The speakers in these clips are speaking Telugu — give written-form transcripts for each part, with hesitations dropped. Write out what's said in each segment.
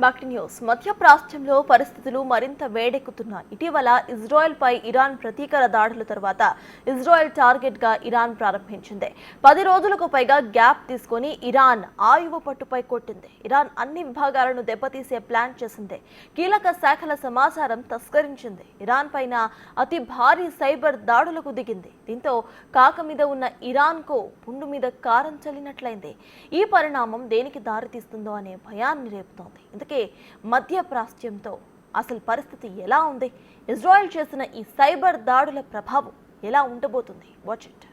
Back news. మధ్యప్రాచ్యంలో పరిస్థితులు మరింత వేడెక్కుతున్నాయి. ఇటీవల ఇజ్రాయెల్పై ఇరాన్ ప్రతీకార దాడుల తర్వాత ఇజ్రాయెల్ టార్గెట్గా ఇరాన్ ప్రారంభించింది. 10 రోజులకు పైగా గ్యాప్ తీసుకుని ఇరాన్ ఆయువు పట్టుపై కొట్టింది. ఇరాన్ అన్ని విభాగాలను దెబ్బతీసే ప్లాన్ చేసింది. కీలక శాఖల సమాచారం తస్కరించింది. ఇరాన్ పైన అతి భారీ సైబర్ దాడులకు దిగింది. దీంతో కాక మీద ఉన్న ఇరాన్కు పుండు మీద కారం చల్లినట్లయింది. ఈ పరిణామం దేనికి దారితీస్తుందో అనే భయాన్ని రేపుతోంది. మధ్యప్రాచ్యంతో అసలు పరిస్థితి ఎలా ఉంది? ఇజ్రాయెల్ చేసిన ఈ సైబర్ దాడుల ప్రభావం ఎలా ఉండబోతుంది? Watch it.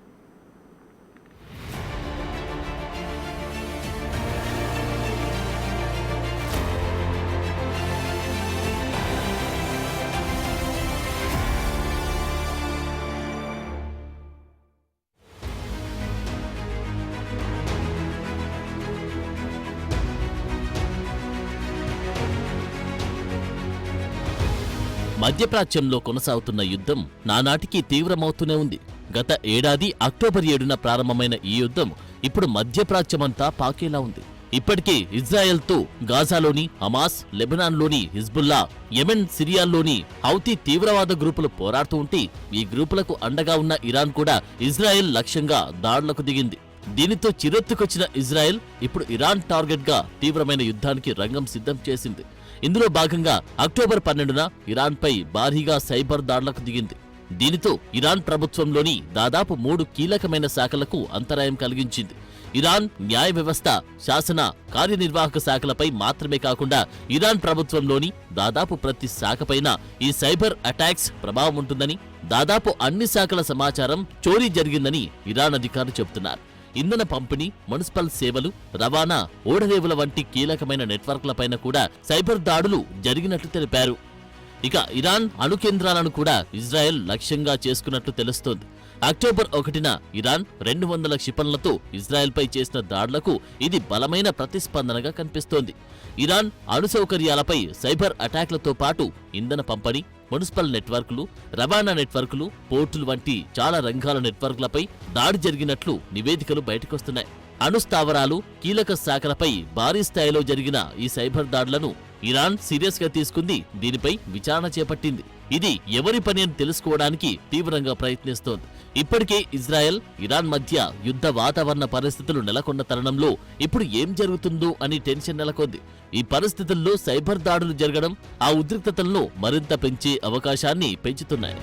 మధ్యప్రాచ్యంలో కొనసాగుతున్న యుద్ధం నానాటికి తీవ్రమవుతూనే ఉంది. గత ఏడాది అక్టోబర్ 7న ప్రారంభమైన ఈ యుద్ధం ఇప్పుడు మధ్యప్రాచ్యమంతా పాకేలా ఉంది. ఇప్పటికే ఇజ్రాయెల్తో గాజాలోని హమాస్, లెబనాన్లోని హిజ్బుల్లా, యెమెన్, సిరియాల్లోని హౌతీ తీవ్రవాద గ్రూపులు పోరాడుతూ ఉంటే ఈ గ్రూపులకు అండగా ఉన్న ఇరాన్ కూడా ఇజ్రాయెల్ లక్ష్యంగా దాడులకు దిగింది. దీనితో చిరెత్తుకొచ్చిన ఇజ్రాయెల్ ఇప్పుడు ఇరాన్ టార్గెట్గా తీవ్రమైన యుద్ధానికి రంగం సిద్ధం చేసింది. ఇందులో భాగంగా అక్టోబర్ 12న ఇరాన్పై భారీగా సైబర్ దాడులకు దిగింది. దీనితో ఇరాన్ ప్రభుత్వంలోని దాదాపు 3 కీలకమైన శాఖలకు అంతరాయం కలిగించింది. ఇరాన్ న్యాయ వ్యవస్థ, శాసన, కార్యనిర్వాహక శాఖలపై మాత్రమే కాకుండా ఇరాన్ ప్రభుత్వంలోని దాదాపు ప్రతి శాఖపైన ఈ సైబర్ అటాక్స్ ప్రభావం ఉంటుందని, దాదాపు అన్ని శాఖల సమాచారం చోరీ జరిగిందని ఇరాన్ అధికారులు చెబుతున్నారు. ఇంధన పంపిణీ, మున్సిపల్ సేవలు, రవాణా, ఓడరేవుల వంటి కీలకమైన నెట్వర్క్లపైన కూడా సైబర్ దాడులు జరిగినట్లు తెలిపారు. ఇక ఇరాన్ అణు కేంద్రాలను కూడా ఇజ్రాయెల్ లక్ష్యంగా చేసుకున్నట్లు తెలుస్తోంది. అక్టోబర్ 1న ఇరాన్ 200 క్షిపణులతో ఇజ్రాయెల్పై చేసిన దాడులకు ఇది బలమైన ప్రతిస్పందనగా కనిపిస్తోంది. ఇరాన్ అణు సౌకర్యాలపై సైబర్ అటాక్లతో పాటు ఇంధన పంపిణీ, మున్సిపల్ నెట్వర్క్లు, రవాణా నెట్వర్క్లు, పోర్టులు వంటి చాలా రంగాల నెట్వర్క్లపై దాడి జరిగినట్లు నివేదికలు బయటకొస్తున్నాయి. అణు స్థావరాలు, కీలక శాఖలపై భారీ స్థాయిలో జరిగిన ఈ సైబర్ దాడులను ఇరాన్ సీరియస్ గా తీసుకుంది. దీనిపై విచారణ చేపట్టింది. ఇది ఎవరి పని అని తెలుసుకోవడానికి తీవ్రంగా ప్రయత్నిస్తోంది. ఇప్పటికే ఇజ్రాయెల్, ఇరాన్ మధ్య యుద్ధ వాతావరణ పరిస్థితులు నెలకొన్న తరుణంలో ఇప్పుడు ఏం జరుగుతుందో అని టెన్షన్ నెలకొంది. ఈ పరిస్థితుల్లో సైబర్ దాడులు జరగడం ఆ ఉద్రిక్తతలను మరింత పెంచే అవకాశాన్ని పెంచుతున్నాయి.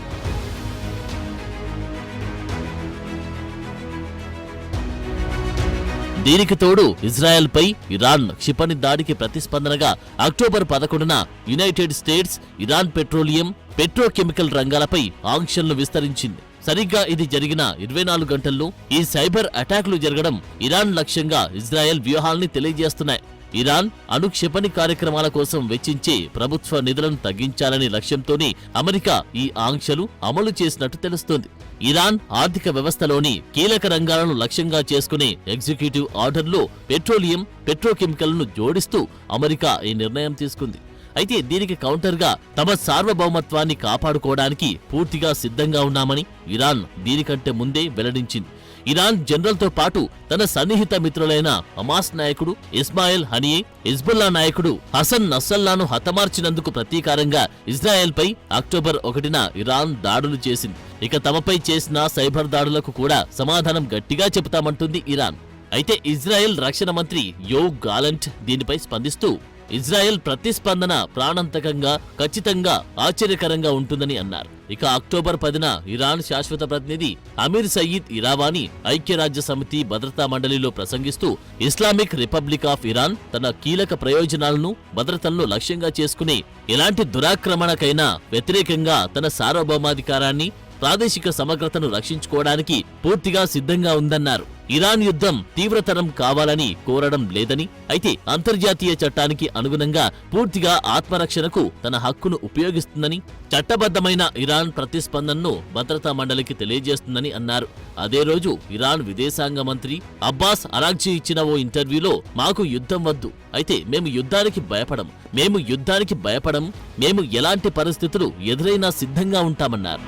దీనికి తోడు ఇజ్రాయెల్పై ఇరాన్ క్షిపణి దాడికి ప్రతిస్పందనగా అక్టోబర్ 11న United States Iran petroleum, petrochemical రంగాలపై ఆంక్షలను విస్తరించింది. సరిగ్గా ఇది జరిగిన 24 గంటల్లో ఈ సైబర్ అటాక్లు జరగడం ఇరాన్ లక్ష్యంగా ఇజ్రాయెల్ వ్యూహాల్ని తెలియజేస్తున్నాయి. ఇరాన్ అణు క్షిపణి కార్యక్రమాల కోసం వెచ్చించే ప్రభుత్వ నిధులను తగ్గించాలనే లక్ష్యంతోనే అమెరికా ఈ ఆంక్షలు అమలు చేసినట్టు తెలుస్తోంది. ఇరాన్ ఆర్థిక వ్యవస్థలోని కీలక రంగాలను లక్ష్యంగా చేసుకునే ఎగ్జిక్యూటివ్ ఆర్డర్లో పెట్రోలియం, పెట్రోకెమికల్ను జోడిస్తూ అమెరికా ఈ నిర్ణయం తీసుకుంది. అయితే దీనికి కౌంటర్గా తమ సార్వభౌమత్వాన్ని కాపాడుకోవడానికి పూర్తిగా సిద్ధంగా ఉన్నామని ఇరాన్ దీనికంటే ముందే వెల్లడించింది. ఇరాన్ జనరల్తో పాటు తన సన్నిహిత మిత్రులైన హమాస్ నాయకుడు ఇస్మాయిల్ హనియే, హిజ్బుల్లా నాయకుడు హసన్ నస్రల్లాను హతమార్చినందుకు ప్రతీకారంగా ఇజ్రాయెల్పై అక్టోబర్ 1న ఇరాన్ దాడులు చేసింది. ఇక తమపై చేసిన సైబర్ దాడులకు కూడా సమాధానం గట్టిగా చెబుతామంటుంది ఇరాన్. అయితే ఇజ్రాయెల్ రక్షణ మంత్రి యోవ్ గాలంట్ దీనిపై స్పందిస్తూ ఇజ్రాయెల్ ప్రతిస్పందన ప్రాణాంతకంగా, ఖచ్చితంగా ఆశ్చర్యకరంగా ఉంటుందని అన్నారు. ఇక అక్టోబర్ 10న ఇరాన్ శాశ్వత ప్రతినిధి అమీర్ సయీద్ ఇరావానీ ఐక్యరాజ్య సమితి భద్రతా మండలిలో ప్రసంగిస్తూ ఇస్లామిక్ రిపబ్లిక్ ఆఫ్ ఇరాన్ తన కీలక ప్రయోజనాలను, భద్రతలను లక్ష్యంగా చేసుకుని ఎలాంటి దురాక్రమణకైనా వ్యతిరేకంగా తన సార్వభౌమాధికారాన్ని, ప్రాదేశిక సమగ్రతను రక్షించుకోవడానికి పూర్తిగా సిద్ధంగా ఉందన్నారు. ఇరాన్ యుద్ధం తీవ్రతరం కావాలని కోరడం లేదని, అయితే అంతర్జాతీయ చట్టానికి అనుగుణంగా పూర్తిగా ఆత్మరక్షణకు తన హక్కును ఉపయోగిస్తుందని, చట్టబద్ధమైన ఇరాన్ ప్రతిస్పందనను భద్రతా మండలికి తెలియజేస్తుందని అన్నారు. అదే రోజు ఇరాన్ విదేశాంగ మంత్రి అబ్బాస్ అరాగ్జీ ఇచ్చిన ఓ ఇంటర్వ్యూలో మాకు యుద్ధం వద్దు, అయితే మేము యుద్ధానికి భయపడం, మేము ఎలాంటి పరిస్థితులు ఎదురైనా సిద్ధంగా ఉంటామన్నారు.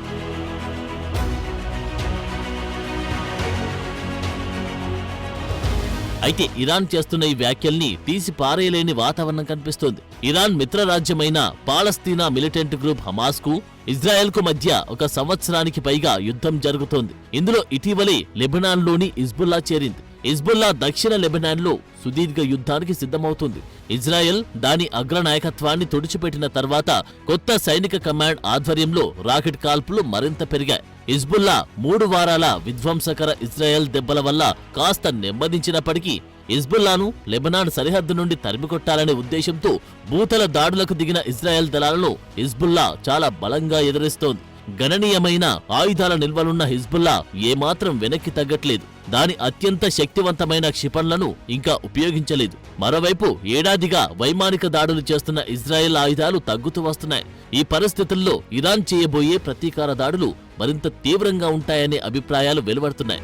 అయితే ఇరాన్ చేస్తున్న ఈ వ్యాఖ్యల్ని తీసి పారేయలేని వాతావరణం కనిపిస్తోంది. ఇరాన్ మిత్రరాజ్యమైన పాలస్తీనా మిలిటెంట్ గ్రూప్ హమాస్కు ఇజ్రాయెల్కు మధ్య ఒక సంవత్సరానికి పైగా యుద్ధం జరుగుతోంది. ఇందులో ఇటీవలే లెబనాన్లోని హిజ్బుల్లా చేరింది. హిజ్బుల్లా దక్షిణ లెబనాన్లో సుదీర్ఘ యుద్ధానికి సిద్ధమవుతుంది. ఇజ్రాయెల్ దాని అగ్రనాయకత్వాన్ని తుడిచిపెట్టిన తర్వాత కొత్త సైనిక కమాండ్ ఆధ్వర్యంలో రాకెట్ కాల్పులు మరింత పెరిగాయి. హిజ్బుల్లా 3 వారాల విధ్వంసకర ఇజ్రాయెల్ దెబ్బల వల్ల కాస్త నెమ్మదించినప్పటికీ హిజ్బుల్లాను లెబనాన్ సరిహద్దు నుండి తరిమికొట్టాలనే ఉద్దేశంతో భూతల దాడులకు దిగిన ఇజ్రాయెల్ దళాలను హిజ్బుల్లా చాలా బలంగా ఎదురిస్తోంది. గణనీయమైన ఆయుధాల నిల్వలున్న హిజ్బుల్లా ఏమాత్రం వెనక్కి తగ్గట్లేదు. దాని అత్యంత శక్తివంతమైన క్షిపణులను ఇంకా ఉపయోగించలేదు. మరోవైపు ఏడాదిగా వైమానిక దాడులు చేస్తున్న ఇజ్రాయెల్ ఆయుధాలు తగ్గుతూ వస్తున్నాయి. ఈ పరిస్థితుల్లో ఇరాన్ చేయబోయే ప్రతీకార దాడులు మరింత తీవ్రంగా ఉంటాయనే అభిప్రాయాలు వెలువడుతున్నాయి.